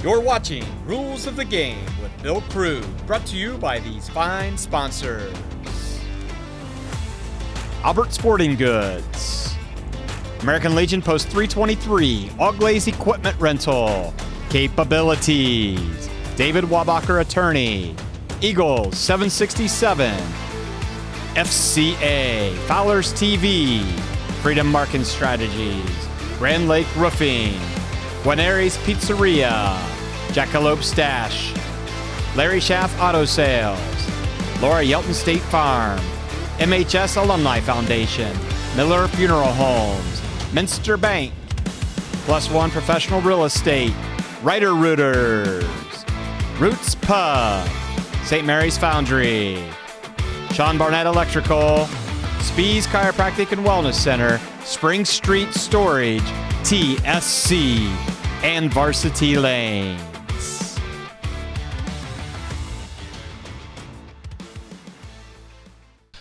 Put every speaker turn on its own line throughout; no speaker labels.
You're watching Rules of the Game with Bill Krug, brought to you by these fine sponsors. Albert Sporting Goods, American Legion Post 323, All Glaze Equipment Rental, Capabilities, David Wabacher Attorney, Eagles 767, FCA, Fowler's TV, Freedom Marketing Strategies, Grand Lake Roofing, Guarneri's Pizzeria, Jackalope Stash, Larry Schaff Auto Sales, Laura Yelton State Farm, MHS Alumni Foundation, Miller Funeral Homes, Minster Bank, Plus One Professional Real Estate, Ryder Rooters, Roots Pub, St. Mary's Foundry, Sean Barnett Electrical, Spees Chiropractic and Wellness Center, Spring Street Storage, TSC, and Varsity Lanes.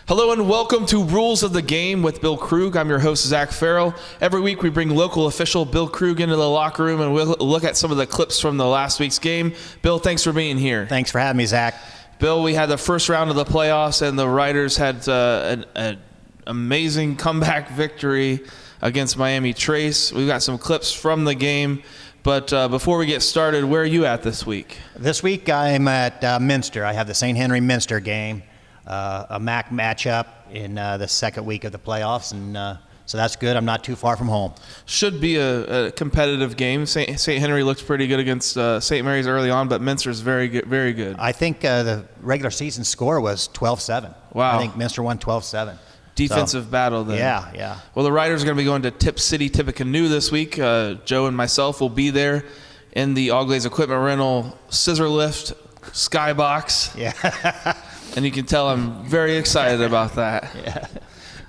Hello and welcome to Rules of the Game with Bill Krug. I'm your host, Zach Farrell. Every week we bring local official Bill Krug into the locker room and we'll look at some of the clips from the last week's game. Bill, thanks for being here.
Thanks for having me, Zach.
Bill, we had the first round of the playoffs and the Riders had an amazing comeback victory against Miami Trace. We've got some clips from the game, but before we get started, where are you at this week?
This week I'm at Minster. I have the St. Henry Minster game, a MAC matchup in the second week of the playoffs, and so that's good. I'm not too far from home.
Should be a competitive game. St. Henry looked pretty good against St. Mary's early on, but Minster's very good. Very good.
I think the regular season score was 12-7.
Wow.
I think Minster won 12-7.
Defensive battle then.
Yeah.
Well, the Riders are going to be going to Tip City, Tippecanoe this week. Joe and myself will be there in the All Glaze Equipment Rental Scissor Lift Skybox.
Yeah.
And you can tell I'm very excited about that.
Yeah.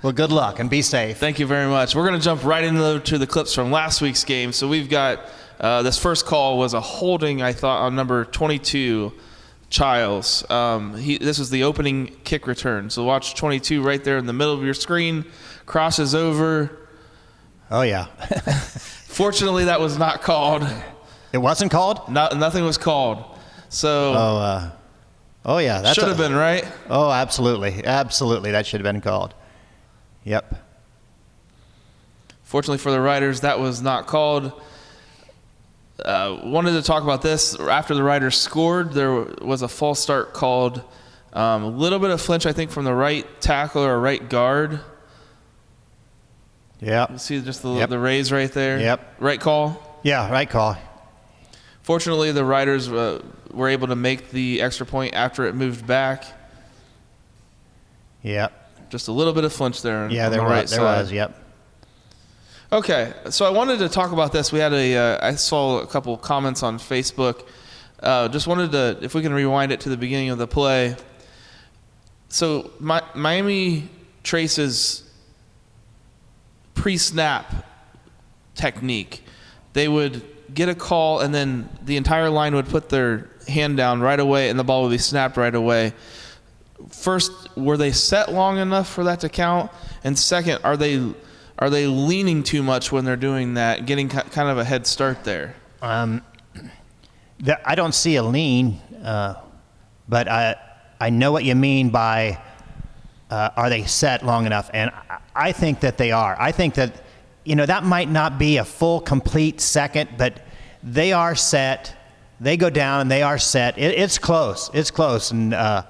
Well, good luck and be safe.
Thank you very much. We're going to jump right into the clips from last week's game. So we've got this first call was a holding, I thought, on number 22, Childs. This was the opening kick return. So watch 22 right there in the middle of your screen. Crosses over.
Oh, yeah.
Fortunately, that was not called.
It wasn't called?
Nothing was called. So
Oh, yeah. That
should have been, right?
Oh, absolutely. Absolutely. That should have been called. Yep.
Fortunately for the Riders, that was not called. Wanted to talk about this. After the Riders scored, there was a false start called. A little bit of flinch, I think, from the right tackle or right guard.
Yeah.
You see just the raise right there?
Yep.
Right call?
Yeah, right call.
Fortunately, the Riders were able to make the extra point after it moved back.
Yep.
Just a little bit of flinch there.
Yeah,
on
there
the
was.
right
There
side.
was. Yep.
Okay, so I wanted to talk about this. We had I saw a couple comments on Facebook. Just wanted to, if we can rewind it to the beginning of the play. So Miami Trace's pre-snap technique, they would get a call and then the entire line would put their hand down right away and the ball would be snapped right away. First, were they set long enough for that to count? And second, are they leaning too much when they're doing that, getting kind of a head start there?
I don't see a lean, but I know what you mean by are they set long enough? And I think that they are. I think that, that might not be a full, complete second, but they are set. They go down and they are set. It's close. It's close. And I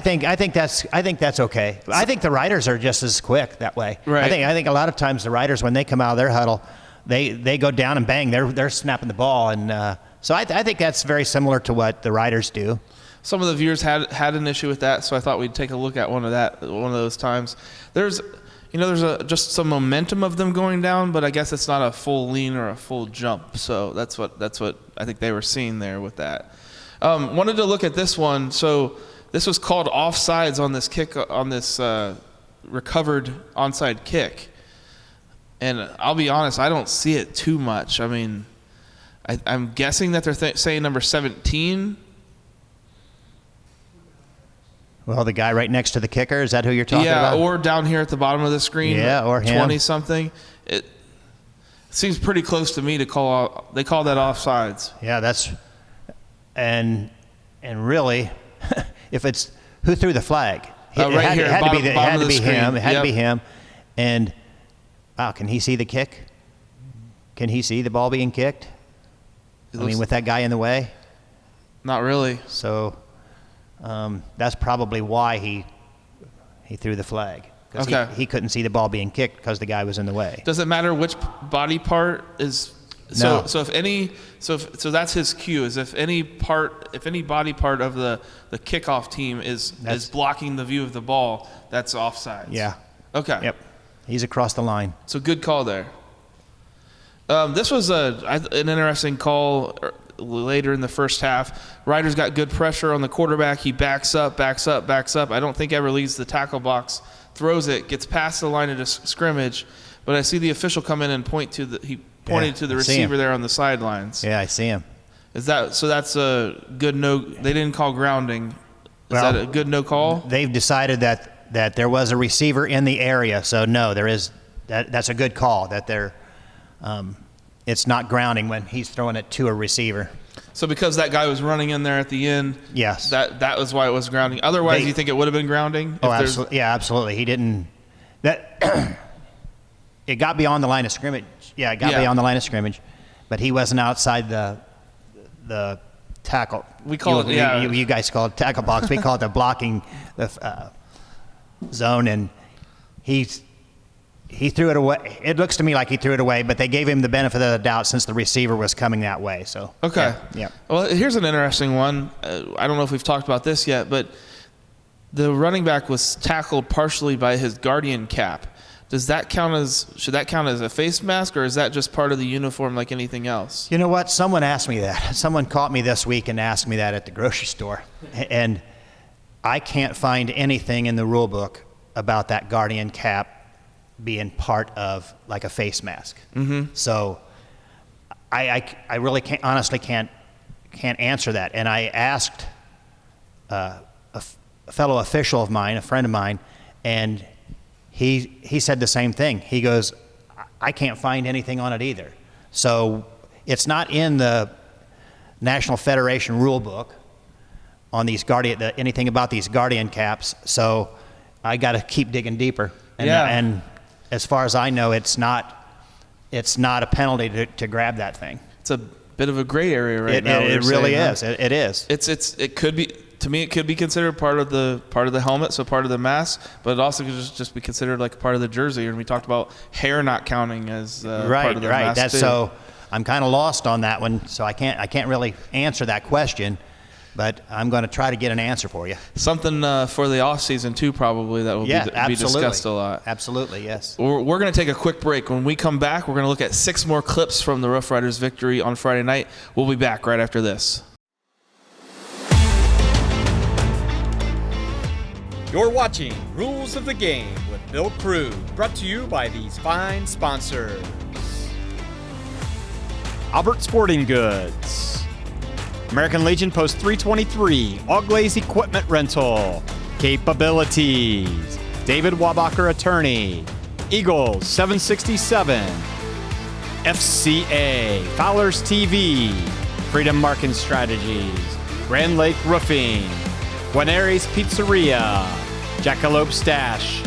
think that's okay. I think the Riders are just as quick that way.
Right.
I think a lot of times the Riders, when they come out of their huddle, they go down and bang, they're snapping the ball, and so I think that's very similar to what the Riders do.
Some of the viewers had an issue with that, so I thought we'd take a look at one of those times. There's just some momentum of them going down, but I guess it's not a full lean or a full jump. So that's what I think they were seeing there with that. Wanted to look at this one. So this was called offsides on this kick, on this recovered onside kick. And I'll be honest, I don't see it too much. I mean, I'm guessing that they're saying number 17.
Well, the guy right next to the kicker, is that who you're talking about?
Yeah, or down here at the bottom of the screen,
yeah, or him.
20-something. Seems pretty close to me to call. They call that offsides.
Yeah, that's and really, if it's who threw the flag, it had to be him. It had to be him. And wow, can he see the kick? Can he see the ball being kicked? With that guy in the way.
Not really.
So that's probably why he threw the flag.
Okay.
He couldn't see the ball being kicked because the guy was in the way.
Does it matter which body part is?
No.
So that's his cue. Is if any body part of the kickoff team is blocking the view of the ball, that's offsides.
Yeah.
Okay.
Yep. He's across the line.
So good call there. This was an interesting call later in the first half. Riders got good pressure on the quarterback. He backs up. I don't think ever leaves the tackle box. Throws it, gets past the line of scrimmage, but I see the official come in and pointed to the receiver there on the sidelines.
Yeah, I see him.
So that's a good no. They didn't call grounding. Is that a good no call?
They've decided that there was a receiver in the area, so no, there is. That's a good call. That it's not grounding when he's throwing it to a receiver.
So because that guy was running in there at the end,
yes,
that was why it was grounding. Otherwise, you think it would have been grounding?
Absolutely. Yeah, absolutely. He didn't. That it got beyond the line of scrimmage. Yeah, it got beyond the line of scrimmage, but he wasn't outside the tackle.
We call it.
You guys call it tackle box. We call it the blocking zone, and he threw it away. It looks to me like he threw it away, but they gave him the benefit of the doubt since the receiver was coming that way. So
okay,
yeah.
Well, here's an interesting one. I don't know if we've talked about this yet, but the running back was tackled partially by his guardian cap. Should that count as a face mask, or is that just part of the uniform like anything else?
You know what? Someone asked me that. Someone caught me this week and asked me that at the grocery store, and I can't find anything in the rule book about that guardian cap being part of like a face mask. Mm-hmm. So I really can't answer that. And I asked a fellow official of mine, a friend of mine, and he said the same thing. He goes, I can't find anything on it either. So it's not in the National Federation rule book on these anything about these guardian caps. So I got to keep digging deeper. And as far as I know, it's not a penalty to grab that thing.
It's a bit of a gray area right now.
It really is. It is.
It could be, to me, it could be considered part of the helmet, so part of the mask, but it also could just be considered like part of the jersey. And we talked about hair not counting as part of the mask.
That's so I'm kind of lost on that one, so I can't really answer that question. But I'm going to try to get an answer for you.
Something for the off season too, probably, that will be discussed a lot.
Absolutely, yes.
We're going to take a quick break. When we come back, we're going to look at 6 more clips from the Rough Riders' victory on Friday night. We'll be back right after this.
You're watching Rules of the Game with Bill Krug, brought to you by these fine sponsors. Albert Sporting Goods, American Legion Post 323, All Glaze Equipment Rental, Capabilities, David Wabacher Attorney, Eagles 767, FCA, Fowler's TV, Freedom Marketing Strategies, Grand Lake Roofing, Guarneri's Pizzeria, Jackalope Stash,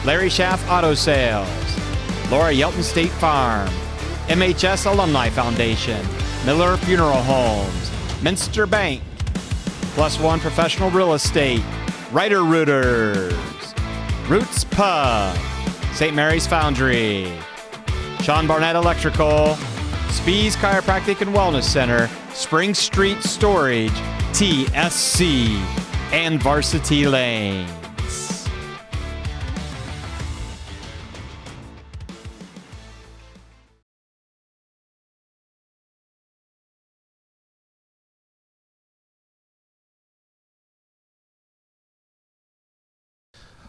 Larry Schaff Auto Sales, Laura Yelton State Farm, MHS Alumni Foundation, Miller Funeral Homes, Minster Bank, Plus One Professional Real Estate, Ryder Rooters, Roots Pub, St. Mary's Foundry, Sean Barnett Electrical, Spees Chiropractic and Wellness Center, Spring Street Storage, TSC, and Varsity Lanes.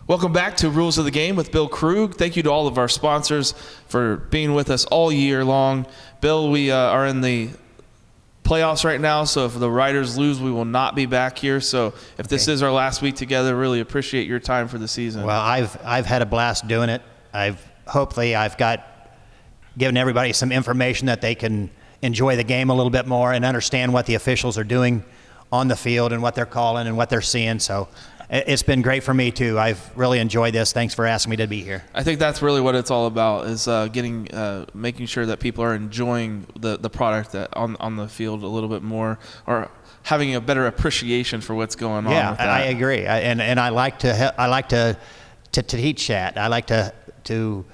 Welcome back to Rules of the Game with Bill Krug. Thank you to all of our sponsors for being with us all year long. Bill, we are in the playoffs right now, so if the Riders lose, we will not be back here. So if this is our last week together, really appreciate your time for the season.
Well, I've had a blast doing it. I've got giving everybody some information that they can enjoy the game a little bit more and understand what the officials are doing on the field and what they're calling and what they're seeing. So it's been great for me too. I've really enjoyed this. Thanks for asking me to be here.
I think that's really what it's all about, is making sure that people are enjoying the product on the field a little bit more, or having a better appreciation for what's going on.
Yeah,
with that.
I agree. And I like to teach that. I like to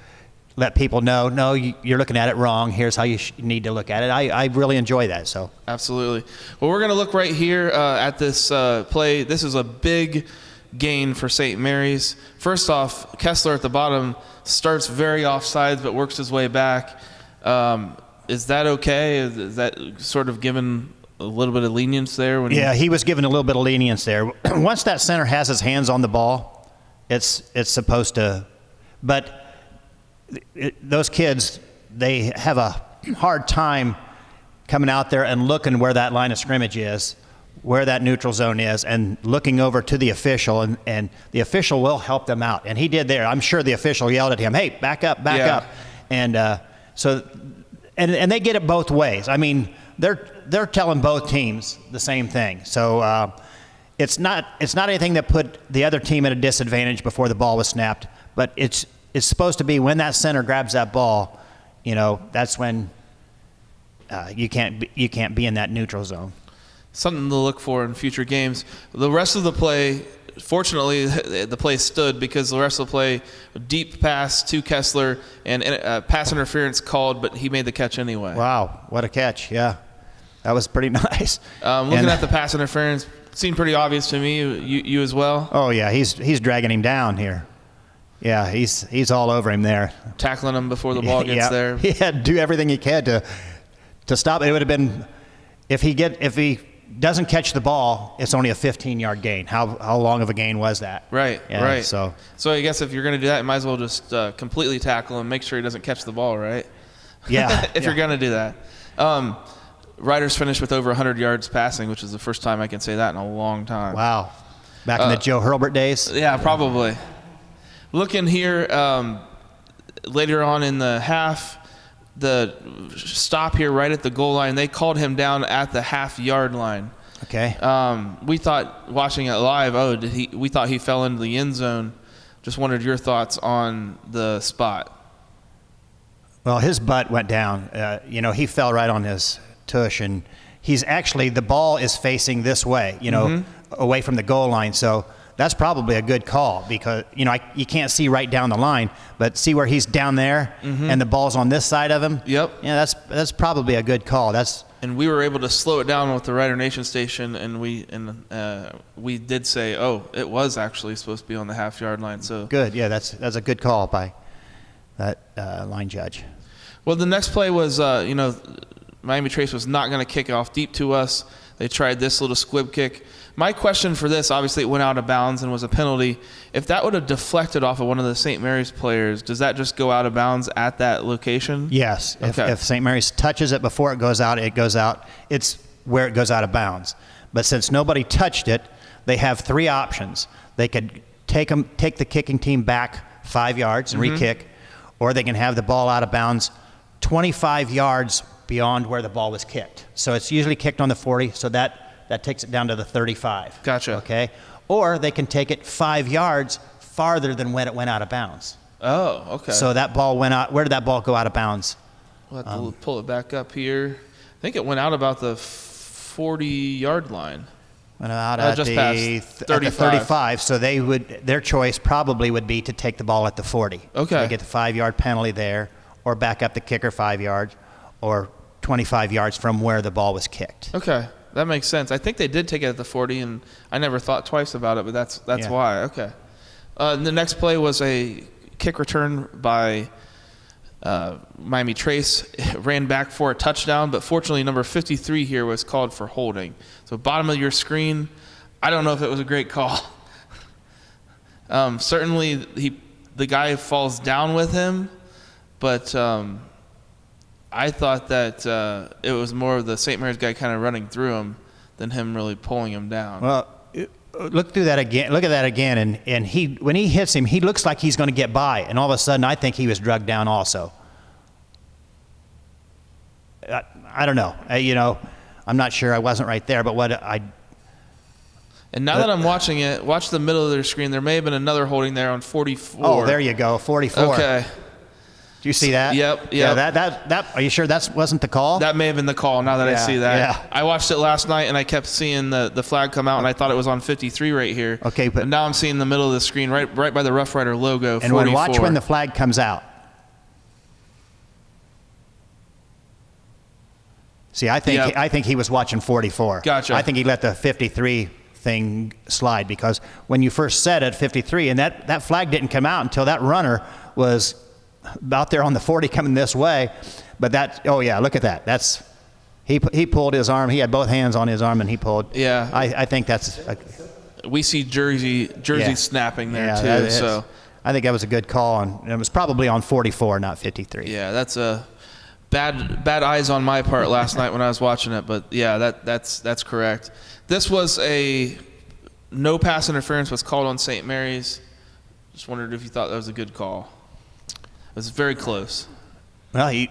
let people know, no, you're looking at it wrong. Here's how you need to look at it. I really enjoy that. So
absolutely. Well, we're going to look right here at this play. This is a big gain for St. Mary's. First off, Kessler at the bottom starts very offsides but works his way back. Is that okay? Is that sort of given a little bit of lenience there?
Yeah, he was given a little bit of lenience there. Once that center has his hands on the ball, it's supposed to. But those kids, they have a hard time coming out there and looking where that line of scrimmage is, where that neutral zone is, and looking over to the official, and the official will help them out. And he did there. I'm sure the official yelled at him, "Hey, back up, back up." And and they get it both ways. I mean, they're telling both teams the same thing. So it's not anything that put the other team at a disadvantage before the ball was snapped, but it's supposed to be when that center grabs that ball, that's when you can't be in that neutral zone.
Something to look for in future games. The rest of the play, fortunately, the play stood because the rest of the play, deep pass to Kessler and pass interference called, but he made the catch anyway.
Wow, what a catch. Yeah, that was pretty nice.
Looking at the pass interference, seemed pretty obvious to me. You as well?
Oh, yeah, he's dragging him down here. Yeah, he's all over him there.
Tackling him before the ball gets there.
He had to do everything he could to stop it. It would have been, if he doesn't catch the ball, it's only a 15-yard gain. How long of a gain was that?
Right,
yeah,
right.
So
I guess if you're going to do that, you might as well just completely tackle him, make sure he doesn't catch the ball, right?
Yeah.
If you're going to do that. Riders finished with over 100 yards passing, which is the first time I can say that in a long time.
Wow. Back in the Joe Herbert days?
Yeah, probably. Looking here later on in the half, the stop here right at the goal line, they called him down at the half-yard line.
Okay.
We thought, watching it live, we thought he fell into the end zone. Just wondered your thoughts on the spot.
Well, his butt went down. He fell right on his tush, and the ball is facing this way, away from the goal line. So that's probably a good call because, you can't see right down the line, but see where he's down there and the ball's on this side of him?
Yep.
Yeah, that's probably a good call.
And we were able to slow it down with the Rider Nation station, and we did say, it was actually supposed to be on the half-yard line. So
good. Yeah, that's a good call by that line judge.
Well, the next play was, Miami Trace was not going to kick off deep to us. They tried this little squib kick. My question for this, obviously it went out of bounds and was a penalty. If that would have deflected off of one of the St. Mary's players, does that just go out of bounds at that location?
Yes.
Okay.
If St. Mary's touches it before it goes out, it's where it goes out of bounds. But since nobody touched it, they have three options. They could take the kicking team back 5 yards and re-kick, or they can have the ball out of bounds 25 yards beyond where the ball was kicked. So it's usually kicked on the 40, so that takes it down to the 35.
Gotcha.
Okay? Or they can take it 5 yards farther than when it went out of bounds.
Oh, okay.
So that ball went out. Where did that ball go out of bounds?
We'll have to pull it back up here. I think it went out about the 40-yard line.
Went out at
just
the
past 35.
35. So their choice probably would be to take the ball at the 40.
Okay.
They get the 5-yard penalty there, or back up the kicker 5 yards, or 25 yards from where the ball was kicked.
Okay. That makes sense. I think they did take it at the 40, and I never thought twice about it, but that's
Yeah.
why. Okay. The next play was a kick return by Miami Trace. Ran back for a touchdown, but fortunately number 53 here was called for holding. So bottom of your screen, I don't know if it was a great call. Certainly the guy falls down with him, but I thought that it was more of the St. Mary's guy kind of running through him than him really pulling him down.
Well, look through that again. Look at that again, and when he hits him, he looks like he's going to get by, and all of a sudden, I think he was drugged down also. I don't know. I'm not sure. I wasn't right there, but
And now that I'm watching it, watch the middle of their screen. There may have been another holding there on 44.
Oh, there you go, 44.
Okay.
Do you see that?
Yep.
Yeah. That. Are you sure that wasn't the call?
That may have been the call. Now that I see that,
yeah.
I watched it last night and I kept seeing the flag come out, and I thought it was on 53 right here.
Okay, but
now I'm seeing the middle of the screen, right by the Rough Rider logo.
And
44.
watch when the flag comes out. See, I think he was watching 44.
Gotcha.
I think he let the 53 thing slide, because when you first said it, 53, and that flag didn't come out until that runner was out there on the 40 coming this way. But oh yeah, look at that. He pulled his arm. He had both hands on his arm and he pulled.
Yeah.
I think that's.
We see jersey snapping there too. So
I think that was a good call, and it was probably on 44, not 53.
Yeah, that's a bad eyes on my part last night when I was watching it. But yeah, that's correct. This was no pass interference was called on St. Mary's. Just wondered if you thought that was a good call. It was very close.
Well, he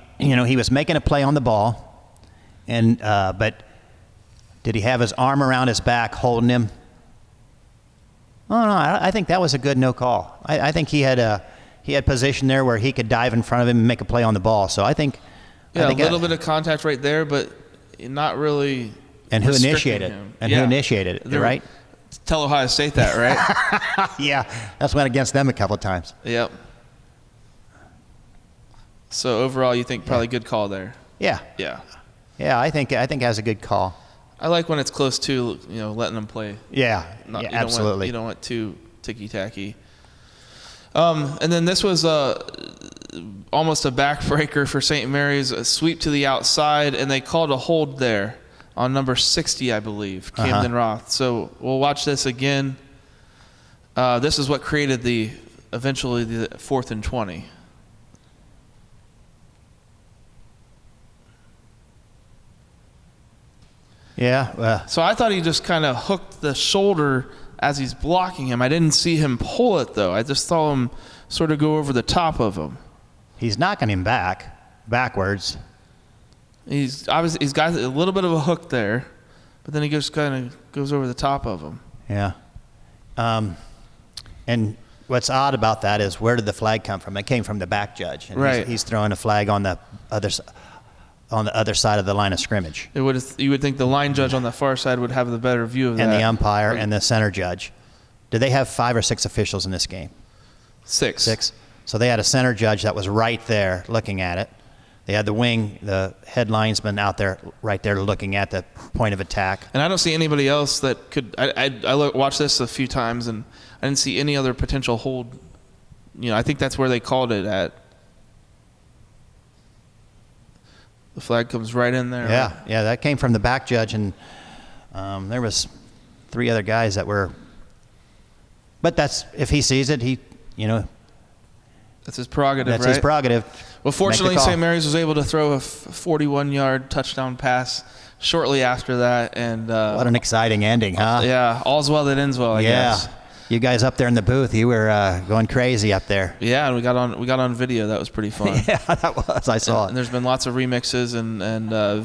was making a play on the ball, and but did he have his arm around his back holding him? Oh no, I think that was a good no call. I think he had position there where he could dive in front of him and make a play on the ball. So I think
a little bit of contact right there, but not really.
And who initiated it? Who initiated it? Right?
Tell Ohio State that, right?
Yeah, that's went against them a couple of times.
Yep. So overall, you think probably good call there?
Yeah.
Yeah.
Yeah, I think that was a good call.
I like when it's close to letting them play.
Yeah. Absolutely.
You don't want too ticky tacky. And then this was almost a backbreaker for St. Mary's, a sweep to the outside, and they called a hold there on number 60, I believe, Camden Roth. So we'll watch this again. This is what created eventually the 4th and 20.
Yeah.
So I thought he just kind of hooked the shoulder as he's blocking him. I didn't see him pull it, though. I just saw him sort of go over the top of him.
He's knocking him backwards.
He's got a little bit of a hook there, but then he just kind of goes over the top of him.
Yeah. And what's odd about that is, where did the flag come from? It came from the back judge. And
right.
He's throwing a flag on the other side of the line of scrimmage.
You would think the line judge on the far side would have the better view of that.
And the umpire and the center judge. Did they have 5 or 6 officials in this game?
6.
6. So they had a center judge that was right there looking at it. They had the head linesman out there, right there looking at the point of attack.
And I don't see anybody else that could. I watched this a few times, and I didn't see any other potential hold. I think that's where they called it at. The flag comes right in there.
Yeah, right? Yeah, that came from the back judge, and there was 3 other guys that were. But if he sees it,
that's his prerogative,
That's
right?
his prerogative.
Well, fortunately, St. Mary's was able to throw a 41-yard touchdown pass shortly after that, and
what an exciting ending, huh?
Yeah, all's well that ends well, I guess.
You guys up there in the booth, you were going crazy up there.
Yeah, and we got on video. That was pretty fun.
Yeah, that was. I saw it.
And there's been lots of remixes and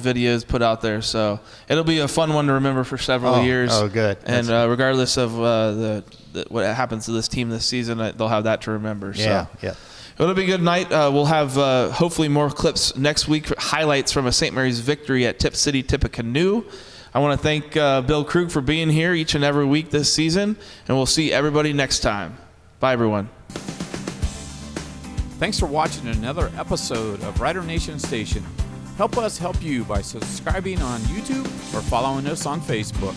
videos put out there, so it'll be a fun one to remember for several years.
Oh, good.
And regardless of what happens to this team this season, they'll have that to remember.
Yeah,
so.
yeah.
It'll be a good night. We'll have hopefully more clips next week, highlights from a St. Mary's victory at Tip City Tippecanoe. I want to thank Bill Krug for being here each and every week this season, and we'll see everybody next time. Bye, everyone.
Thanks for watching another episode of Rider Nation Station. Help us help you by subscribing on YouTube or following us on Facebook.